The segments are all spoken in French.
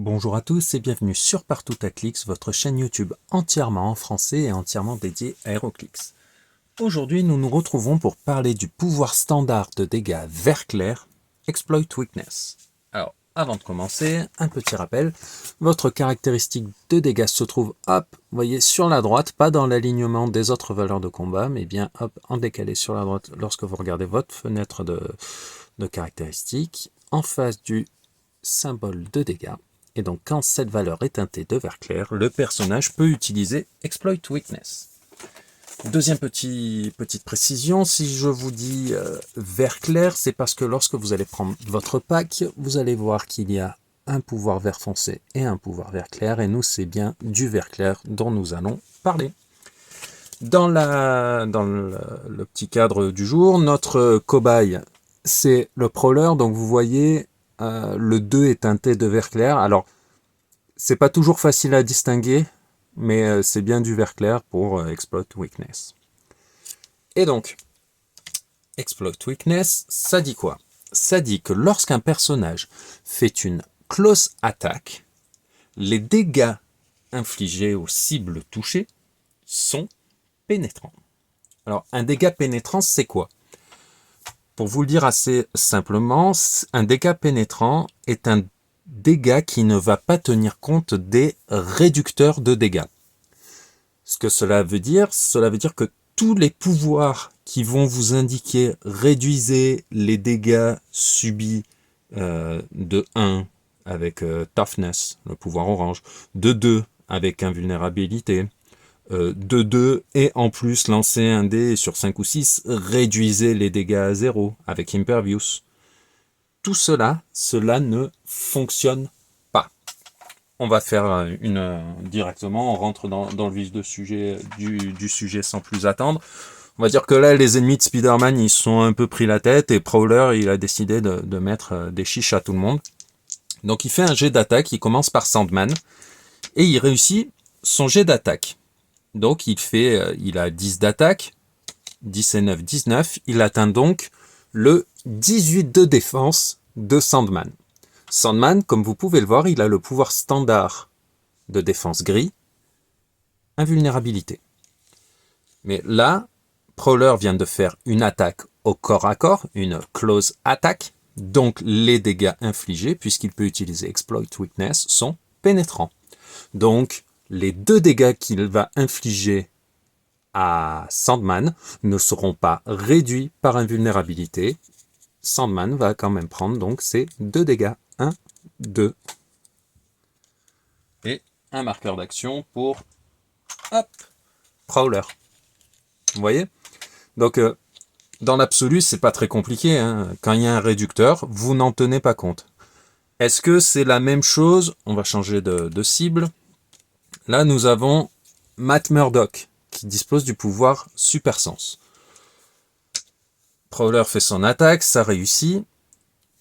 Bonjour à tous et bienvenue sur Partout à Clix, votre chaîne YouTube entièrement en français et entièrement dédiée à HeroClix. Aujourd'hui, nous nous retrouvons pour parler du pouvoir standard de dégâts vert clair, Exploit Weakness. Alors, avant de commencer, un petit rappel. Votre caractéristique de dégâts se trouve, hop, vous voyez, sur la droite, pas dans l'alignement des autres valeurs de combat, mais bien, hop, en décalé sur la droite lorsque vous regardez votre fenêtre de caractéristiques, en face du symbole de dégâts. Et donc, quand cette valeur est teintée de vert clair, le personnage peut utiliser Exploit Weakness. Deuxième petite précision, si je vous dis vert clair, c'est parce que lorsque vous allez prendre votre pack, vous allez voir qu'il y a un pouvoir vert foncé et un pouvoir vert clair, et nous, c'est bien du vert clair dont nous allons parler. Dans le petit cadre du jour, notre cobaye, c'est le Prowler, donc vous voyez, le 2 est teinté de vert clair. Alors, c'est pas toujours facile à distinguer, mais c'est bien du vert clair pour Exploit Weakness. Et donc, Exploit Weakness, ça dit quoi? Ça dit que lorsqu'un personnage fait une close attack, les dégâts infligés aux cibles touchées sont pénétrants. Alors, un dégât pénétrant, c'est quoi? Pour vous le dire assez simplement, un dégât pénétrant est un dégât qui ne va pas tenir compte des réducteurs de dégâts. Ce que cela veut dire que tous les pouvoirs qui vont vous indiquer réduisez les dégâts subis de 1 avec Toughness, le pouvoir orange, de 2 avec invulnérabilité, de 2 et en plus lancer un dé sur 5 ou 6, réduisez les dégâts à 0 avec Impervious. Tout cela ne fonctionne pas. On va faire directement, on rentre dans le vif du sujet sans plus attendre. On va dire que là, les ennemis de Spider-Man, ils sont un peu pris la tête et Prowler, il a décidé de mettre des chiches à tout le monde. Donc il fait un jet d'attaque, il commence par Sandman et il réussit son jet d'attaque. Donc il a 10 d'attaque, 10 et 9, 19, il atteint donc le 18 de défense de Sandman. Sandman, comme vous pouvez le voir, il a le pouvoir standard de défense gris, invulnérabilité. Mais là, Prowler vient de faire une attaque au corps à corps, une close attack, donc les dégâts infligés, puisqu'il peut utiliser Exploit Weakness, sont pénétrants. Donc, les 2 dégâts qu'il va infliger à Sandman ne seront pas réduits par invulnérabilité. Sandman va quand même prendre donc ces 2 dégâts. 1, 2. Et un marqueur d'action pour Prowler. Vous voyez? Donc, dans l'absolu, c'est pas très compliqué. Hein. Quand il y a un réducteur, vous n'en tenez pas compte. Est-ce que c'est la même chose? On va changer de cible. Là, nous avons Matt Murdock, qui dispose du pouvoir Super Sens. Prowler fait son attaque, ça réussit.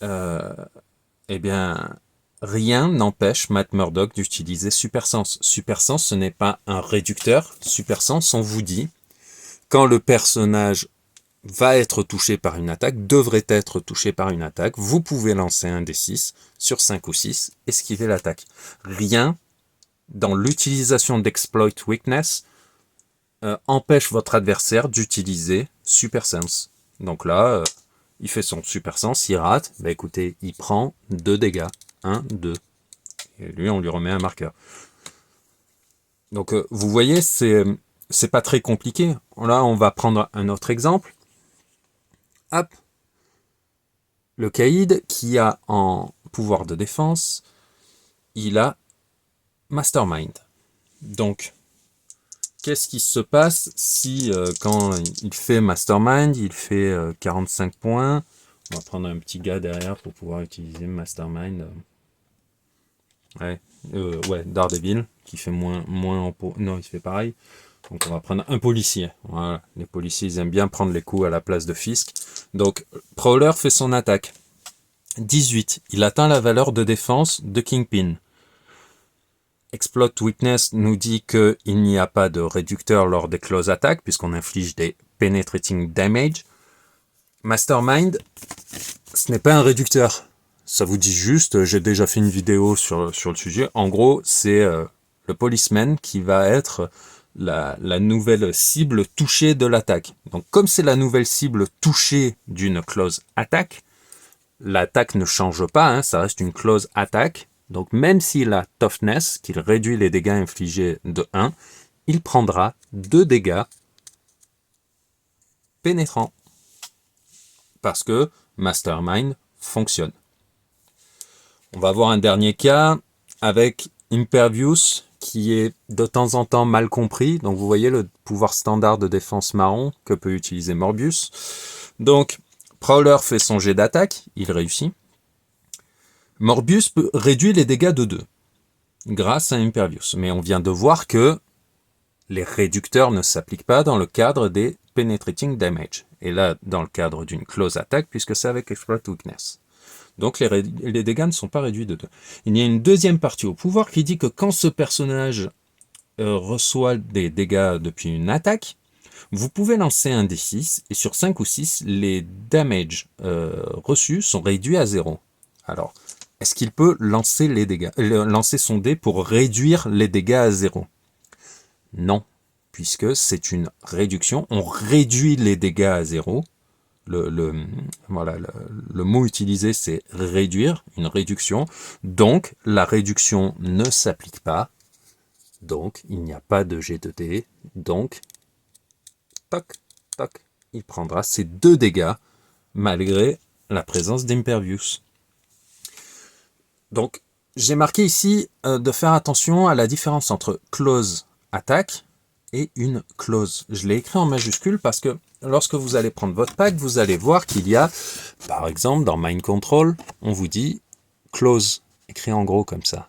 Eh bien, rien n'empêche Matt Murdock d'utiliser Super Sens. Super Sens, ce n'est pas un réducteur. Super Sens, on vous dit, quand le personnage va être touché par une attaque, devrait être touché par une attaque, vous pouvez lancer un D6 sur 5 ou 6, esquiver l'attaque. Rien dans l'utilisation d'Exploit Weakness empêche votre adversaire d'utiliser Super Sense. Donc là, il fait son Super Sense, il rate, bah écoutez, il prend 2 dégâts. 1, 2. Et lui, on lui remet un marqueur. Donc vous voyez, c'est pas très compliqué. Là, on va prendre un autre exemple. Hop. Le Caïd, qui a en pouvoir de défense, il a Mastermind. Donc, qu'est-ce qui se passe si quand il fait Mastermind, il fait 45 points. On va prendre un petit gars derrière pour pouvoir utiliser Mastermind. Ouais, Daredevil, qui fait moins en non, il fait pareil. Donc on va prendre un policier. Voilà. Les policiers, ils aiment bien prendre les coups à la place de Fisk. Donc, Prowler fait son attaque. 18. Il atteint la valeur de défense de Kingpin. Exploit Weakness nous dit qu'il n'y a pas de réducteur lors des close attacks, puisqu'on inflige des penetrating damage. Mastermind, ce n'est pas un réducteur. ça vous dit juste, j'ai déjà fait une vidéo sur le sujet. En gros, c'est le policeman qui va être la nouvelle cible touchée de l'attaque. Donc comme c'est la nouvelle cible touchée d'une close attack, l'attaque ne change pas, hein, ça reste une close attack. Donc même s'il a toughness, qu'il réduit les dégâts infligés de 1, il prendra 2 dégâts pénétrants. Parce que Mastermind fonctionne. On va voir un dernier cas avec Impervious qui est de temps en temps mal compris. Donc vous voyez le pouvoir standard de défense marron que peut utiliser Morbius. Donc Prowler fait son jet d'attaque, il réussit. Morbius peut réduire les dégâts de 2 grâce à Impervious. Mais on vient de voir que les réducteurs ne s'appliquent pas dans le cadre des Penetrating Damage. Et là, dans le cadre d'une close attack, puisque c'est avec Exploit Weakness. Donc les dégâts ne sont pas réduits de 2. Il y a une deuxième partie au pouvoir qui dit que quand ce personnage reçoit des dégâts depuis une attaque, vous pouvez lancer un D6 et sur 5 ou 6, les damages reçus sont réduits à 0. Alors, est-ce qu'il peut lancer les dégâts, lancer son dé pour réduire les dégâts à 0 ? Non, puisque c'est une réduction. On réduit les dégâts à 0. Voilà, le mot utilisé, c'est réduire, une réduction. Donc, la réduction ne s'applique pas. Donc, il n'y a pas de jet de dés. Donc, toc, toc, il prendra ces 2 dégâts malgré la présence d'Impervious. Donc, j'ai marqué ici de faire attention à la différence entre close attack et une close. Je l'ai écrit en majuscule parce que lorsque vous allez prendre votre pack, vous allez voir qu'il y a, par exemple, dans Mind Control, on vous dit close, écrit en gros comme ça.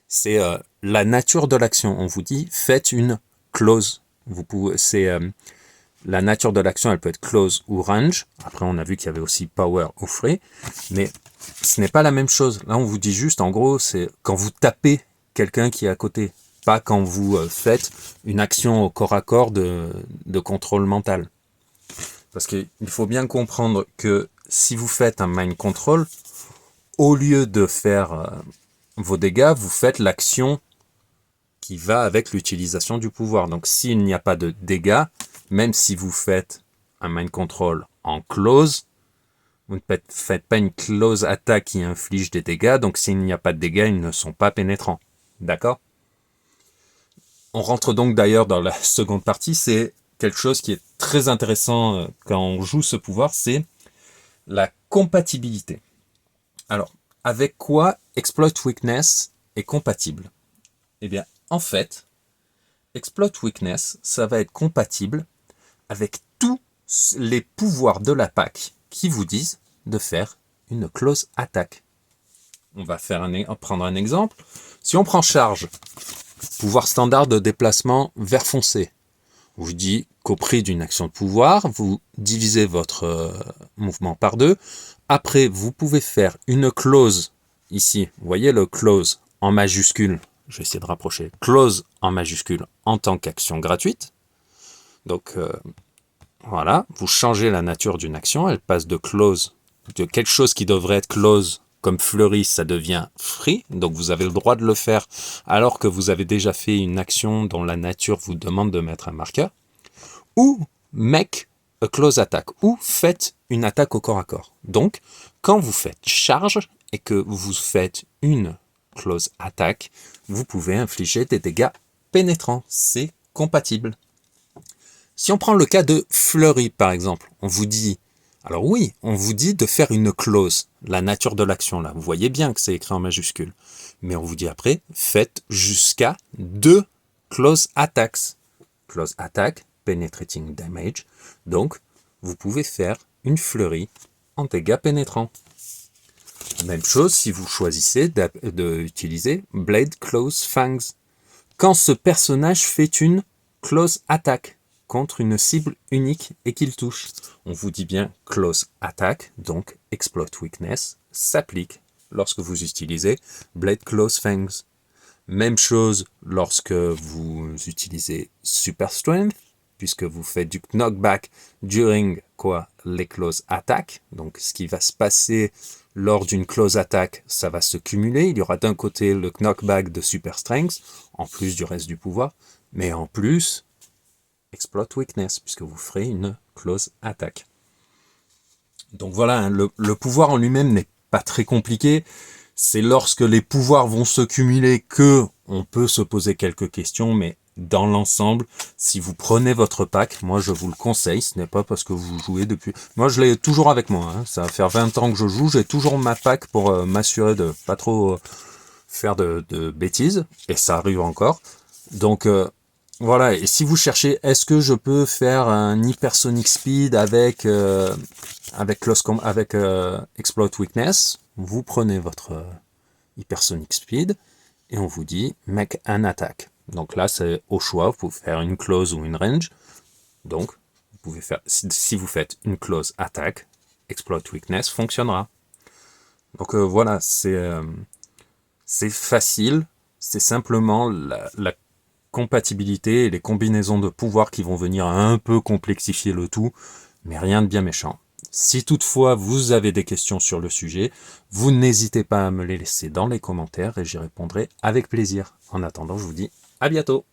C'est la nature de l'action. On vous dit faites une close. La nature de l'action, elle peut être close ou range. Après, on a vu qu'il y avait aussi power ou free. Mais ce n'est pas la même chose. Là, on vous dit juste, en gros, c'est quand vous tapez quelqu'un qui est à côté. Pas quand vous faites une action au corps à corps de contrôle mental. Parce qu'il faut bien comprendre que si vous faites un mind control, au lieu de faire vos dégâts, vous faites l'action qui va avec l'utilisation du pouvoir. Donc s'il n'y a pas de dégâts, même si vous faites un mind control en close, vous ne faites pas une close attack qui inflige des dégâts, donc s'il n'y a pas de dégâts, ils ne sont pas pénétrants. D'accord ? On rentre donc d'ailleurs dans la seconde partie, c'est quelque chose qui est très intéressant quand on joue ce pouvoir, c'est la compatibilité. Alors, avec quoi Exploit Weakness est compatible ? Eh bien, en fait, Exploit Weakness, ça va être compatible avec tous les pouvoirs de la pack qui vous disent de faire une close attack. On va prendre un exemple. Si on prend charge, pouvoir standard de déplacement vert foncé, on vous dit qu'au prix d'une action de pouvoir, vous divisez votre mouvement par 2. Après, vous pouvez faire une close ici. Vous voyez le close en majuscule. Je vais essayer de rapprocher. Close en majuscule en tant qu'action gratuite. Donc, voilà, vous changez la nature d'une action. Elle passe de close, de quelque chose qui devrait être close comme fleuri, ça devient free. Donc, vous avez le droit de le faire alors que vous avez déjà fait une action dont la nature vous demande de mettre un marqueur. Ou make a close attack, ou faites une attaque au corps à corps. Donc, quand vous faites charge et que vous faites une close attack, vous pouvez infliger des dégâts pénétrants. C'est compatible. Si on prend le cas de fleury, par exemple, on vous dit, alors oui, on vous dit de faire une close, la nature de l'action là, vous voyez bien que c'est écrit en majuscule, mais on vous dit après, faites jusqu'à 2 close attacks. Close attack, penetrating damage, donc vous pouvez faire une fleurie en dégâts pénétrants. Même chose si vous choisissez d'utiliser Blade Close Fangs. Quand ce personnage fait une close attack contre une cible unique et qu'il touche, on vous dit bien close attack, donc Exploit Weakness s'applique lorsque vous utilisez Blade Close Fangs. Même chose lorsque vous utilisez Super Strength, puisque vous faites du knockback during les close attack. Donc ce qui va se passer Lors d'une close attack, ça va se cumuler. Il y aura d'un côté le knockback de super strength, en plus du reste du pouvoir, mais en plus, exploit weakness, puisque vous ferez une close attack. Donc voilà, hein, le pouvoir en lui-même n'est pas très compliqué. C'est lorsque les pouvoirs vont se cumuler que on peut se poser quelques questions, mais dans l'ensemble, si vous prenez votre pack, moi je vous le conseille, ce n'est pas parce que vous jouez depuis... Moi je l'ai toujours avec moi, hein. Ça va faire 20 ans que je joue, j'ai toujours ma pack pour m'assurer de pas trop faire de bêtises, et ça arrive encore. Donc voilà, et si vous cherchez, est-ce que je peux faire un hypersonic speed avec exploit weakness, vous prenez votre hypersonic speed et on vous dit make an attack. Donc là, c'est au choix, vous pouvez faire une close ou une range. Donc, vous pouvez faire, si vous faites une close attack, exploit weakness fonctionnera. Donc voilà, c'est facile, c'est simplement la compatibilité et les combinaisons de pouvoirs qui vont venir un peu complexifier le tout, mais rien de bien méchant. Si toutefois vous avez des questions sur le sujet, vous n'hésitez pas à me les laisser dans les commentaires et j'y répondrai avec plaisir. En attendant, je vous dis à bientôt.